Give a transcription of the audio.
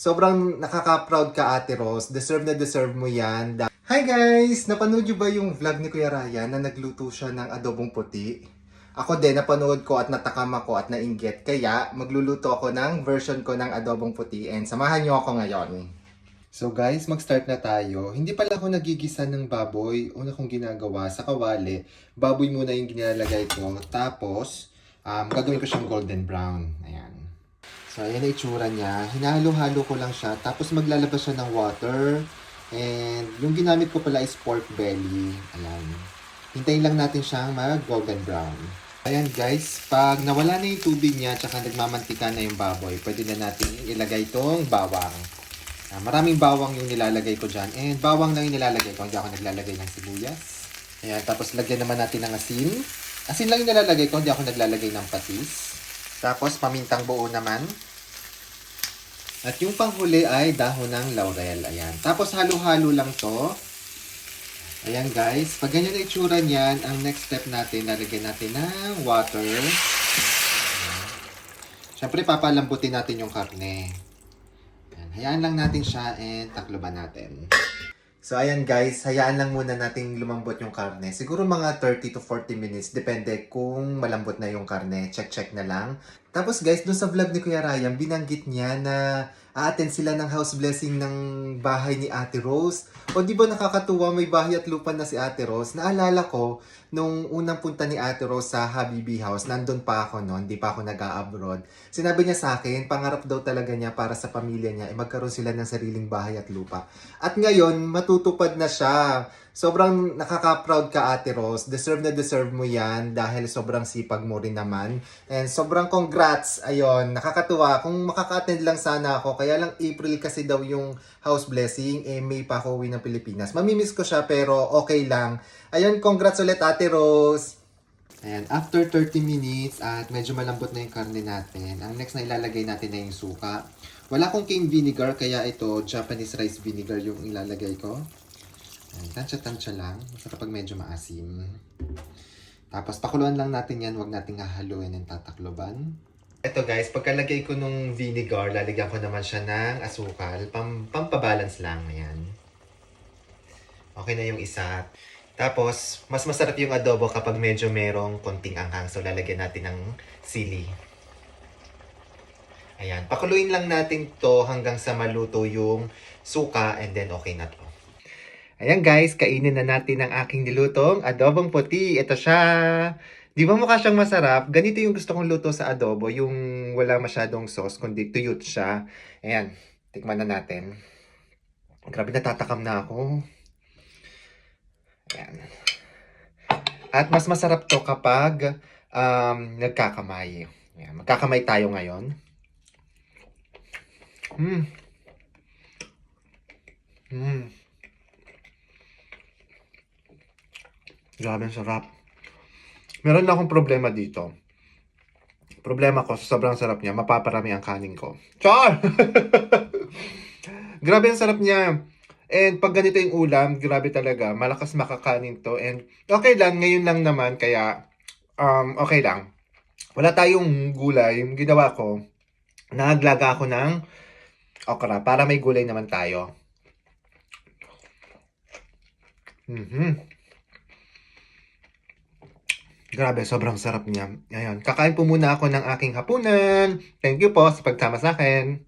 Sobrang nakaka-proud ka, Ate Rose. Deserve na deserve mo yan. Hi guys! Napanood nyo ba yung vlog ni Kuya Ryan na nagluto siya ng adobong puti? Ako din, napanood ko at natakam ako at nainggit. Kaya, magluluto ako ng version ko ng adobong puti and samahan nyo ako ngayon. So guys, mag-start na tayo. Hindi pala ako nagigisa ng baboy. Una kong ginagawa sa kawali, baboy muna yung ginalagay ko. Tapos, gagawin ko siyang golden brown. Ayan. So, ayan na itsura niya. Hinahalo-halo ko lang siya. Tapos, maglalabas siya ng water. And, yung ginamit ko pala is pork belly. Ayan. Hintayin lang natin siyang mag-golden brown. Ayan guys, pag nawala na yung tubig niya, tsaka nagmamantika na yung baboy, pwede na natin ilagay itong bawang. Maraming bawang yung nilalagay ko dyan. And bawang lang yung nilalagay ko. Hindi ako naglalagay ng sibuyas. Ayan, tapos lagyan naman natin ng asin. Asin lang yung nilalagay ko. Hindi ako naglalagay ng patis. Tapos pamintang buo naman. At yung panghuli ay dahon ng laurel. Ayan. Tapos halo-halo lang to. Ayan guys. Pag ganyan na itsura niyan, ang next step natin, lalagyan natin ng water. Ayan. Siyempre papalambutin natin yung karne. Hayaan lang natin siya and takloban natin. So ayan guys, hayaan lang muna nating lumambot yung karne. Siguro mga 30 to 40 minutes, depende kung malambot na yung karne. Check na lang. Tapos guys, dun sa vlog ni Kuya Ryan, binanggit niya na a-attend sila ng house blessing ng bahay ni Ate Rose. O di ba nakakatuwa, may bahay at lupa na si Ate Rose. Naalala ko, nung unang punta ni Ate Rose sa Habibi House, nandun pa ako noon, di pa ako nag-a-abroad. Sinabi niya sa akin, pangarap daw talaga niya para sa pamilya niya, magkaroon sila ng sariling bahay at lupa. At ngayon, matutupad na siya. Sobrang nakaka-proud ka, Ate Rose. Deserve na deserve mo yan dahil sobrang sipag mo rin naman. And sobrang congrats. Ayun, nakakatuwa. Kung makaka-attend lang sana ako, kaya lang April kasi daw yung house blessing, May pa ako uwi ng Pilipinas. Mamimiss ko siya pero okay lang. Ayun, congrats ulit, Ate Rose. Ayan, after 30 minutes at medyo malambot na yung karne natin, ang next na ilalagay natin na yung suka. Wala akong cane vinegar, kaya ito Japanese rice vinegar yung ilalagay ko. Tansya-tansya lang. Basta kapag medyo maasim. Tapos pakuluan lang natin yan. Huwag nating hahaluin ng tatakloban. Ito guys, pagkalagay ko nung vinegar, lalagyan ko naman siya ng asukal. Pampabalance lang. Ayan. Okay na yung isa. Tapos, mas masarap yung adobo kapag medyo merong konting anghang. So, lalagyan natin ng sili. Ayan. Pakuluin lang natin to hanggang sa maluto yung suka and then okay na to. Ayan guys, kainin na natin ang aking nilutong adobong puti. Ito siya. Di ba mukha siyang masarap? Ganito yung gusto kong luto sa adobo. Yung wala masyadong sauce, kundi tuyot siya. Ayan, tikman na natin. Grabe, natatakam na ako. Ayan. At mas masarap to kapag nagkakamay. Ayan, magkakamay tayo ngayon. Grabe, sarap. Meron na akong problema dito. Problema ko, sa sobrang sarap niya, mapaparami ang kanin ko. Char! Grabe ang sarap niya. And pag ganito yung ulam, grabe talaga. Malakas makakanin to. And okay lang, ngayon lang naman, kaya okay lang. Wala tayong gulay. Yung ginawa ko, naglaga ako ng okra para may gulay naman tayo. Grabe, sobrang sarap niya. Ayan, kakain po muna ako ng aking hapunan. Thank you po sa pagsama sa akin.